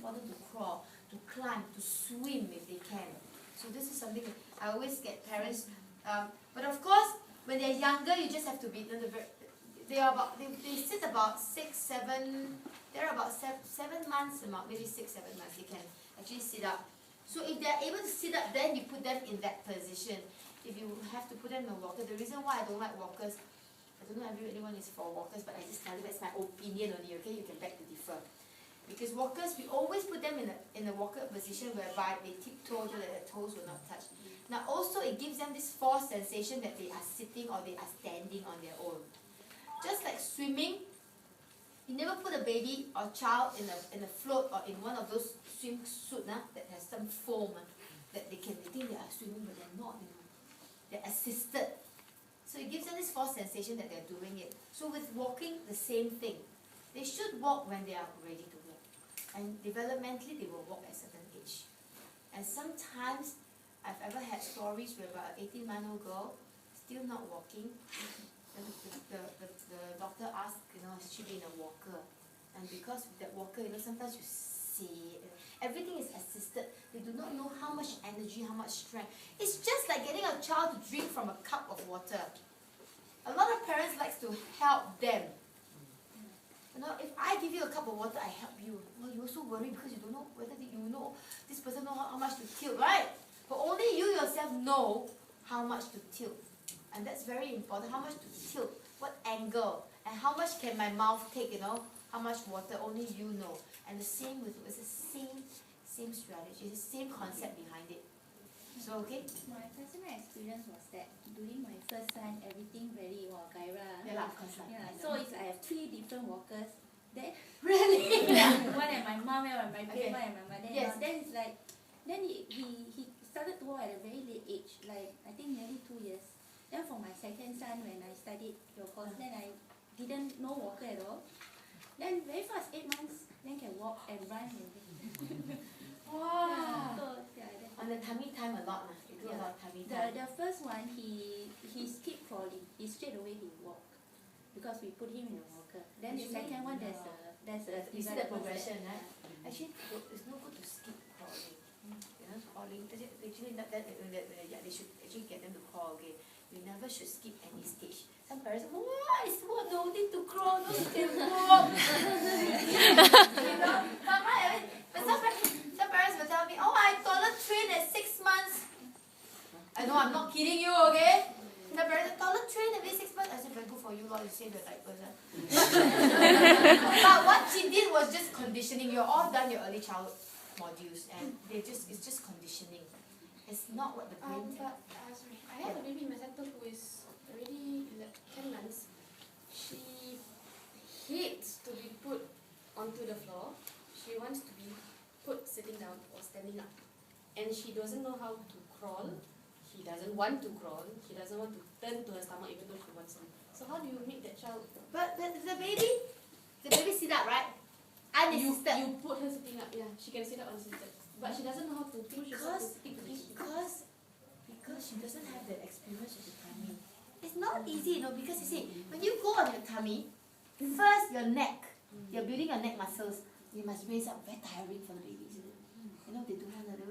important to crawl, to climb, to swim if they can. So this is something I always get parents. But of course, when they're younger, you just have to be. They sit about 6, 7. They're about 7 months, about maybe 6, 7 months. They can actually sit up. So if they're able to sit up, then you put them in that position. If you have to put them in a walker, the reason why I don't like walkers, I don't know if anyone is for walkers, but I just tell you that's my opinion only. Okay, you can beg to differ. Because walkers, we always put them in a walker position whereby they tiptoe so that their toes will not touch. Now also it gives them this false sensation that they are sitting or they are standing on their own. Just like swimming, you never put a baby or child in a float or in one of those swimsuit that has some foam that they think they are swimming but they're not. They're assisted. So it gives them this false sensation that they're doing it. So with walking, the same thing. They should walk when they are ready to walk. And developmentally, they will walk at a certain age. And sometimes, I've ever had stories whereby an 18-month-old girl still not walking. The doctor asked, has she been a walker? And because with that walker, sometimes you see everything is assisted. They do not know how much energy, how much strength. It's just like getting a child to drink from a cup of water. A lot of parents like to help them. If I give you a cup of water, I help you. Well, you also worry because you don't know whether this person know how much to tilt, right? But only you yourself know how much to tilt. And that's very important. How much to tilt, what angle, and how much can my mouth take, how much water, only you know. And the same it's the same strategy, the same concept behind it. So, okay? My personal experience was that during my first son, everything very gaira. Yeah, of course. Yeah, so it's I have 3 different walkers. Then Really? one at my mom, and my grandma, and my mother. Yes. Then it's like, then he started to walk at a very late age, like I think nearly 2 years. Then for my second son, when I studied your course, then I didn't know walker at all. Then very fast, 8 months, then can walk and run. Wow. So, yeah, on the tummy time a lot, you do a lot of tummy time. The first one, he skipped crawling. He straight away he walked because we put him in a walker. Then the second one, there's a you see the progression, right? Actually, it's no good to skip crawling. Crawling. Actually, they should actually get them to crawl again. You never should skip any stage. Some parents say, what? No need to crawl, no you can walk. But some parents will tell me, I toddler trained at 6 months. I know, I'm not kidding you, okay? The parents toddler trained at 6 months. I said, very good for you, Lord, you saved your diapers. But what she did was just conditioning. You're all done your early childhood modules, and it's just conditioning. It's not what the brain sorry, I have a baby in my center who is already 10 months. She hates to be put onto the floor. She wants to be put sitting down or standing up. And she doesn't know how to crawl. He doesn't want to crawl. He doesn't want to turn to her stomach even though she wants to. So how do you make that child? But the baby sit up, right? Unassisted. You put her sitting up, yeah. She can sit up unassisted. But she doesn't know how to push herself to because she doesn't have the experience of the tummy. It's not easy, because you see, when you go on your tummy, first your neck, you're building your neck muscles, you must raise up, very tiring for the babies. They don't want to,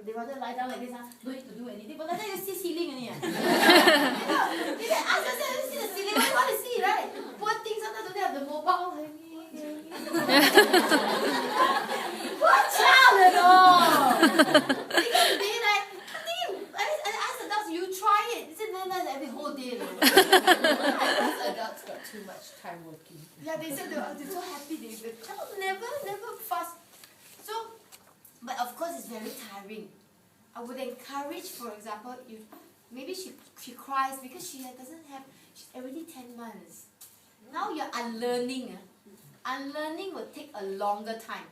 they rather lie down like this, no need to do anything, but like that you see ceiling only. You can ask yourself, you see the ceiling, what do you want to see, right? Poor things sometimes don't have the mobile. Poor child at all. Because they I ask adults, you try it. It's nice every whole day. Adults got too much time working. Yeah, they said they're so happy. The child never fast. So, but of course it's very tiring. I would encourage, for example, if maybe she cries because she's already 10 months. Now you're unlearning. Unlearning will take a longer time.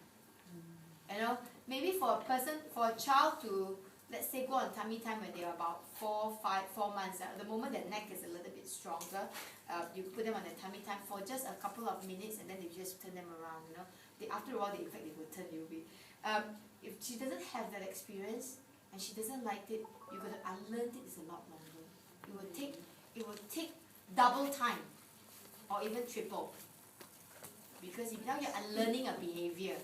Maybe for a child to, let's say, go on tummy time when they're about 4 months. The moment their neck is a little bit stronger, you put them on the tummy time for just a couple of minutes, and then you just turn them around. After a while, in fact, they will turn you away. If she doesn't have that experience and she doesn't like it, you're going to unlearn it. It's a lot longer. It will take double time, or even triple. Because now you're unlearning a behavior.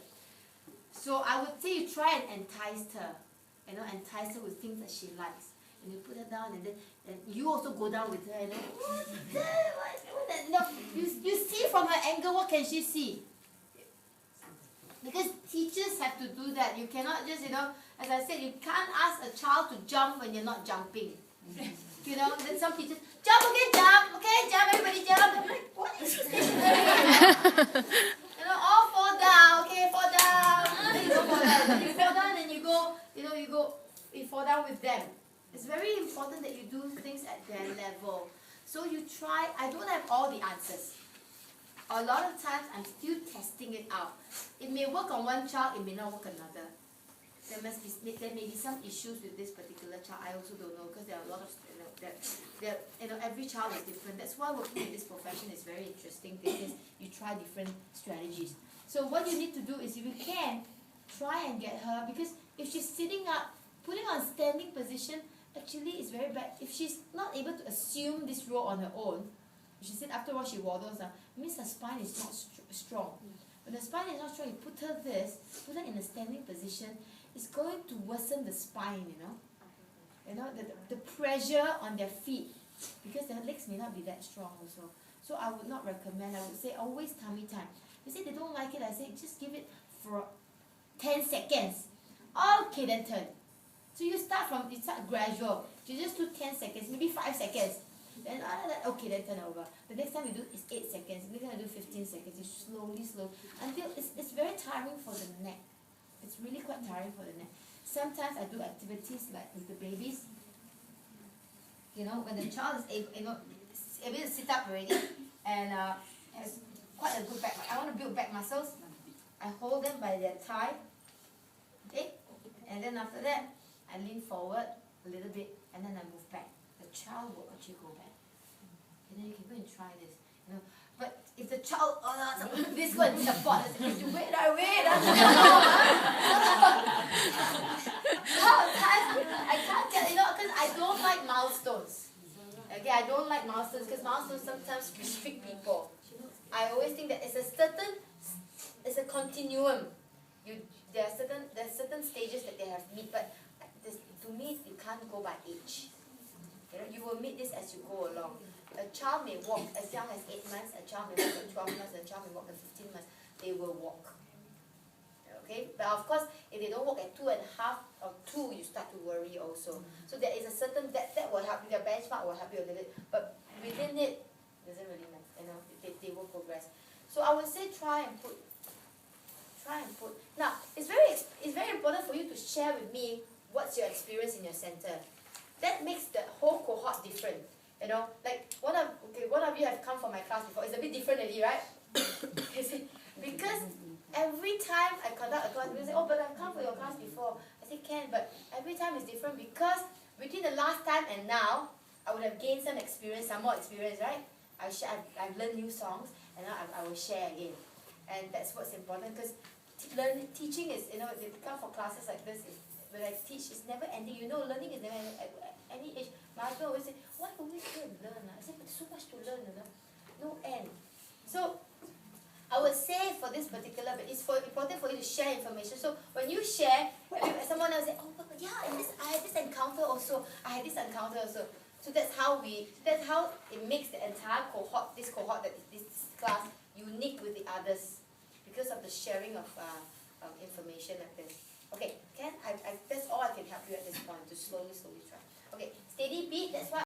So I would say you try and entice her, entice her with things that she likes. And you put her down, and then you also go down with her, and then, you see from her angle, what can she see? Because teachers have to do that. You cannot just, as I said, you can't ask a child to jump when you're not jumping. Then some teachers, jump, everybody jump. I'm like, what is this teacher doing? All fall down, okay, fall down. Then you go fall down. Then you fall down and you fall down with them. It's very important that you do things at their level. So you try. I don't have all the answers. A lot of times I'm still testing it out. It may work on one child, it may not work on another. There may be some issues with this particular child. I also don't know, because there are a lot of every child is different. That's why working in this profession is very interesting, because you try different strategies. So what you need to do is, if you can, try and get her, because if she's sitting up, putting her on standing position actually is very bad. If she's not able to assume this role on her own, she said after a while she waddles, it means her spine is not strong. When the spine is not strong, you put her in a standing position, it's going to worsen the spine, the pressure on their feet, because their legs may not be that strong also. So I would not recommend. I would say always tummy time. They say they don't like it, I say just give it for 10 seconds. Okay, then turn. So you start gradual. You just do 10 seconds, maybe 5 seconds. Then okay, then turn over. The next time you do is 8 seconds. The next time you do 15 seconds. You slowly, until it's very tiring for the neck. It's really quite tiring for the neck. Sometimes I do activities like with the babies. When the child is able to sit up already and has quite a good back. I want to build back muscles. I hold them by their thigh. Okay, and then after that I lean forward a little bit, and then I move back. The child will actually go back. And then you can go and try this. But if the child, this go and support, wait. I can't tell, because I don't like milestones. Okay, I don't like milestones, because milestones sometimes restrict people. I always think that it's a continuum. There are certain stages that they have meet, but to me, you can't go by age. You will meet this as you go along. A child may walk as young as 8 months, a child may walk at 12 months, a child may walk at 15 months. They will walk. Okay? But of course, if they don't walk at 2.5 or 2, you start to worry also. So there is a certain, that will help you, the benchmark will help you a little bit. But within it, doesn't really matter. They will progress. So I would say try and put. Now, it's very important for you to share with me what's your experience in your center. That makes the whole cohort different. Like one of you have come for my class before. It's a bit different already, right? Because every time I conduct a class, people say, but I've come for your class before. I say, can, but every time is different, because between the last time and now, I would have gained some experience, some more experience, right? I've learned new songs, and now I will share again. And that's what's important, because teaching is, they come for classes like this, when I teach, it's never ending. Learning is never ending at any age. My husband always say, why always go and learn? I said, but there's so much to learn, no end. So I would say for this particular, but it's important for you to share information. So when you share, someone else say, I had this encounter also. So that's how it makes the entire cohort, this class, unique with the others, because of the sharing of information like this. Okay, that's all I can help you at this point, to slowly try. Okay, steady beat, that's why